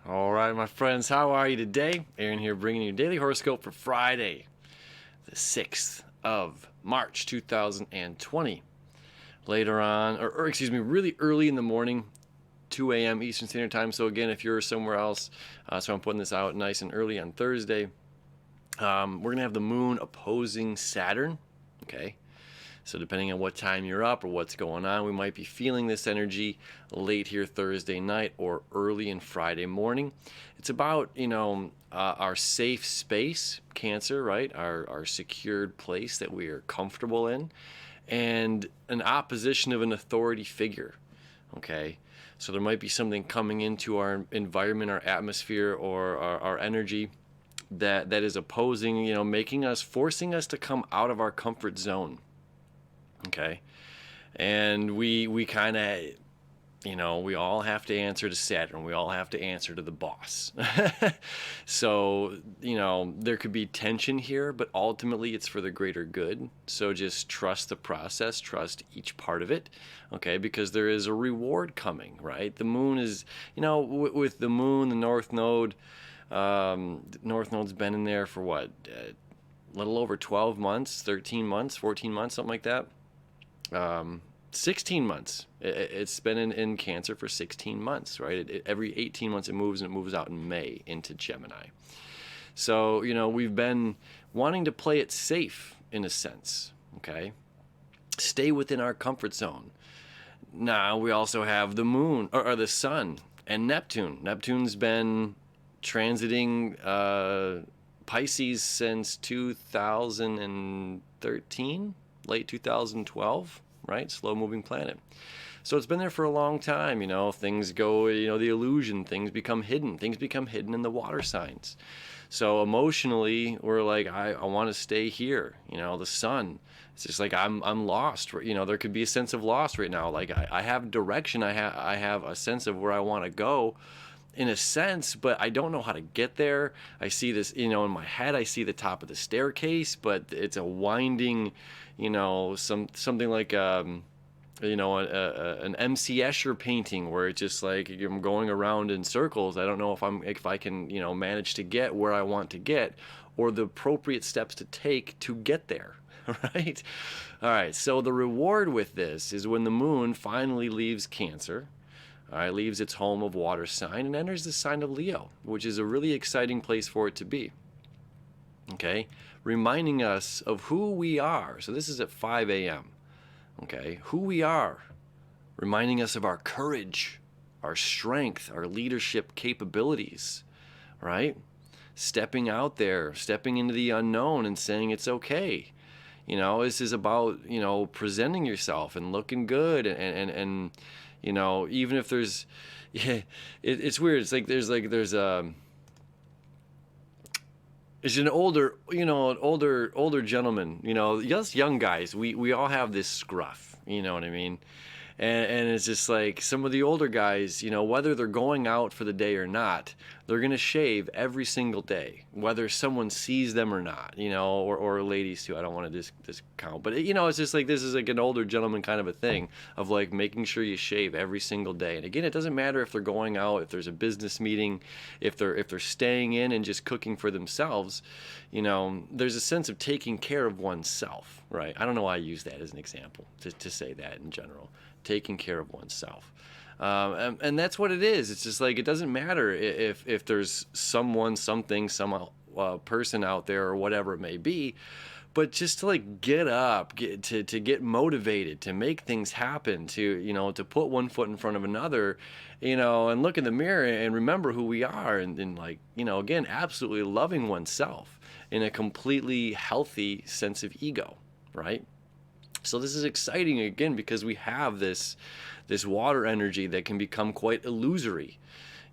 All right, my friends, how are you today? Aaron here bringing you daily horoscope for Friday, the 6th of March 2020. Later on, really early in the morning, 2 a.m. Eastern Standard Time. So again, if you're somewhere else, so I'm putting this out nice and early on Thursday. We're going to have the moon opposing Saturn, okay? So depending on what time you're up or what's going on, we might be feeling this energy late here Thursday night or early in Friday morning. It's about, our safe space, Cancer, right? Our secured place that we are comfortable in, and an opposition of an authority figure, okay? So there might be something coming into our environment, our atmosphere, or our energy that is opposing, forcing us to come out of our comfort zone. Okay, and we kind of, we all have to answer to Saturn. We all have to answer to the boss. So, there could be tension here, but ultimately it's for the greater good. So just trust the process, trust each part of it, okay? Because there is a reward coming, right? The moon is, with the moon, the North Node, North Node's been in there for what? A little over 12 months, 13 months, 14 months, something like that. 16 months. It's been in Cancer for 16 months, right? Every 18 months it moves, and it moves out in May into Gemini. So, we've been wanting to play it safe in a sense, okay? Stay within our comfort zone. Now we also have the moon, or the sun, and Neptune. Neptune's been transiting Pisces since 2013, late 2012, right? Slow moving planet. So it's been there for a long time, things go, the illusion, things become hidden in the water signs. So emotionally, we're like, I want to stay here, the sun. It's just like, I'm lost, there could be a sense of loss right now. Like I have direction. I have a sense of where I want to go, in a sense, but I don't know how to get there. I see this, in my head, I see the top of the staircase, but it's a winding, something like, an MC Escher painting where it's just like I'm going around in circles. I don't know if I can, manage to get where I want to get, or the appropriate steps to take to get there. Right? All right. So the reward with this is when the moon finally leaves Cancer. All right, leaves its home of water sign and enters the sign of Leo, which is a really exciting place for it to be. Okay, reminding us of who we are. So this is at 5 a.m. Okay, who we are, reminding us of our courage, our strength, our leadership capabilities, right? Stepping out there, stepping into the unknown and saying it's okay. This is about, presenting yourself and looking good and even if there's, yeah, it's weird. It's like there's it's an older, older gentleman, us young guys, we all have this scruff, you know what I mean? And it's just like some of the older guys, whether they're going out for the day or not, they're going to shave every single day, whether someone sees them or not, or ladies too. I don't want to discount, but it's just like, this is like an older gentleman kind of a thing of like making sure you shave every single day. And again, it doesn't matter if they're going out, if there's a business meeting, if they're staying in and just cooking for themselves, there's a sense of taking care of oneself, right? I don't know why I use that as an example to say that in general. Taking care of oneself. And that's what it is. It's just like, it doesn't matter if there's someone, something, some person out there or whatever it may be, but just to like get up, to get motivated, to make things happen, to put one foot in front of another, and look in the mirror and remember who we are, and like, again, absolutely loving oneself in a completely healthy sense of ego, right? So this is exciting again because we have this water energy that can become quite illusory.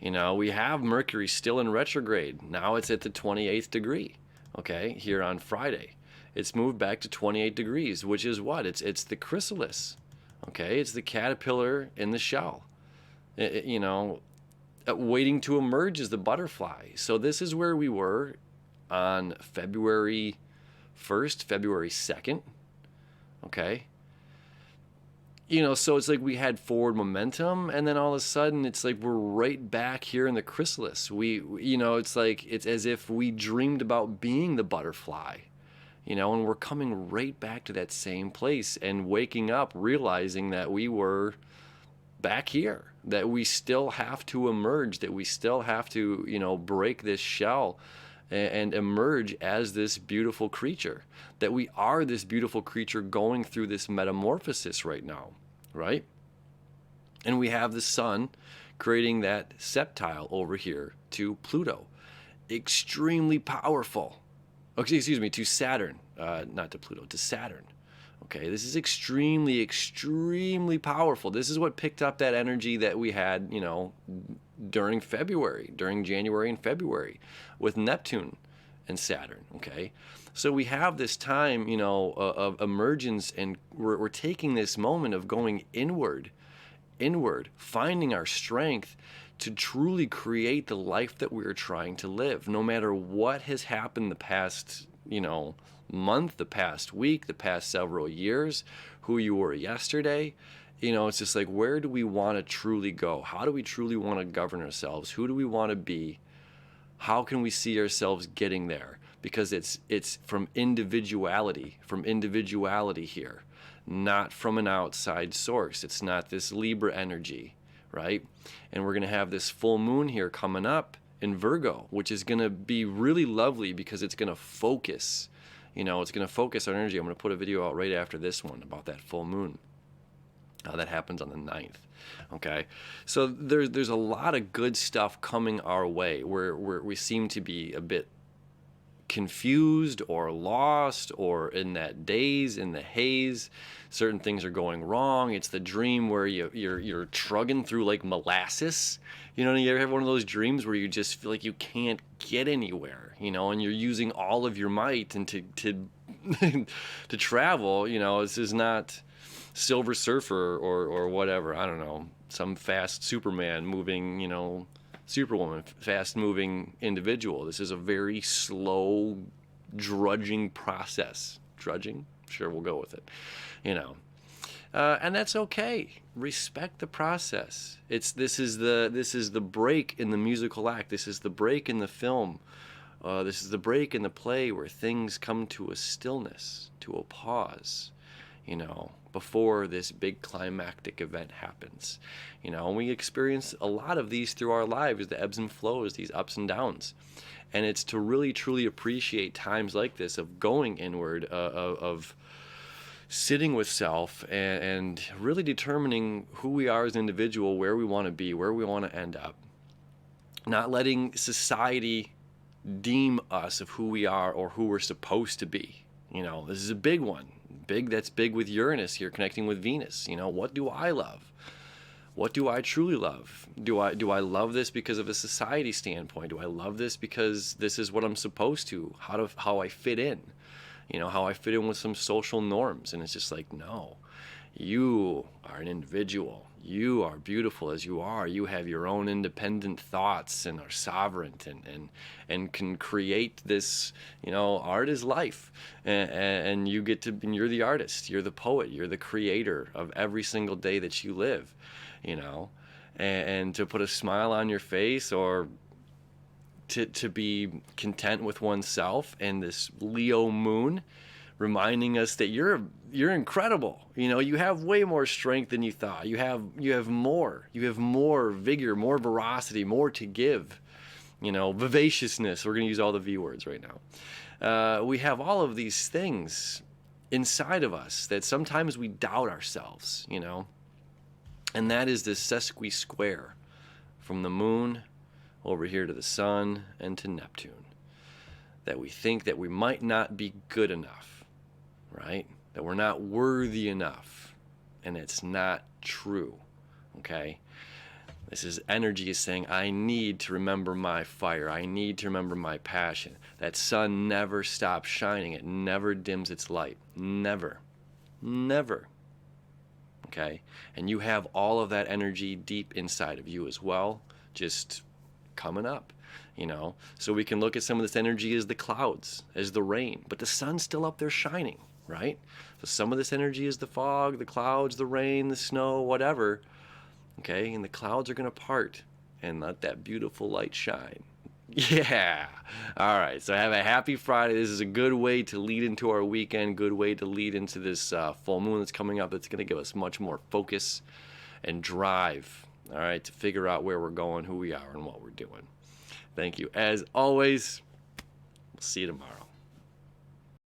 We have Mercury still in retrograde. Now it's at the 28th degree, okay, here on Friday. It's moved back to 28 degrees, which is what? It's the chrysalis, okay? It's the caterpillar in the shell, waiting to emerge as the butterfly. So this is where we were on February 1st, February 2nd, okay? So it's like we had forward momentum, and then all of a sudden it's like we're right back here in the chrysalis. It's like it's as if we dreamed about being the butterfly, and we're coming right back to that same place and waking up realizing that we were back here, that we still have to emerge, that we still have to, break this shell and emerge as this beautiful creature, that we are this beautiful creature going through this metamorphosis right now, right? And we have the sun creating that septile over here to Pluto, extremely powerful. Okay, excuse me, to Saturn, not to Pluto, to Saturn. Okay, this is extremely, extremely powerful. This is what picked up that energy that we had, during January and February with Neptune and Saturn. Okay, so we have this time, of emergence, and we're taking this moment of going inward, finding our strength to truly create the life that we're trying to live, no matter what has happened the past, month, the past week, the past several years, who you were yesterday. It's just like, where do we want to truly go? How do we truly want to govern ourselves? Who do we want to be? How can we see ourselves getting there? Because it's from individuality here, not from an outside source. It's not this Libra energy, right? And we're going to have this full moon here coming up in Virgo, which is going to be really lovely because it's going to focus. It's going to focus our energy. I'm going to put a video out right after this one about that full moon. That happens on the 9th. Okay, so there's a lot of good stuff coming our way where we seem to be a bit confused or lost or in that daze, in the haze. Certain things are going wrong. It's the dream where you're trugging through like molasses. You ever have one of those dreams where you just feel like you can't get anywhere, and you're using all of your might and to to travel. This is not Silver Surfer or whatever. I don't know, some fast Superman moving, Superwoman, fast-moving individual. This is a very slow, drudging process. Drudging? Sure, we'll go with it. And that's okay. Respect the process. This is the break in the musical act. This is the break in the film. This is the break in the play where things come to a stillness, to a pause. Before this big climactic event happens. And we experience a lot of these through our lives, the ebbs and flows, these ups and downs. And it's to really, truly appreciate times like this of going inward, of sitting with self and really determining who we are as an individual, where we want to be, where we want to end up. Not letting society deem us of who we are or who we're supposed to be. This is a big one. That's big with Uranus here connecting with Venus. What do I love? What do I truly love? Do I love this because of a society standpoint? Do I love this because this is what I'm supposed to? How I fit in? How I fit in with some social norms. And it's just like, no, you are an individual. You are beautiful as you are. You have your own independent thoughts and are sovereign and can create this, art is life. And you get to, and you're the artist, you're the poet, you're the creator of every single day that you live, and to put a smile on your face or to be content with oneself and this Leo moon reminding us that you're incredible. You have way more strength than you thought. You have more vigor, more veracity, more to give. Vivaciousness. We're going to use all the V words right now. We have all of these things inside of us that sometimes we doubt ourselves, and that is this sesqui square from the moon over here to the sun and to Neptune, that we think that we might not be good enough, right? That we're not worthy enough, and it's not true, okay? This energy is saying, I need to remember my fire. I need to remember my passion. That sun never stops shining. It never dims its light. Never. Never. Okay? And you have all of that energy deep inside of you as well, just coming up, So we can look at some of this energy as the clouds, as the rain, but the sun's still up there shining. right? So some of this energy is the fog, the clouds, the rain, the snow, whatever. Okay, and the clouds are going to part and let that beautiful light shine. Yeah. All right. So have a happy Friday. This is a good way to lead into our weekend, good way to lead into this full moon that's coming up. That's going to give us much more focus and drive, all right, to figure out where we're going, who we are, and what we're doing. Thank you. As always, we'll see you tomorrow.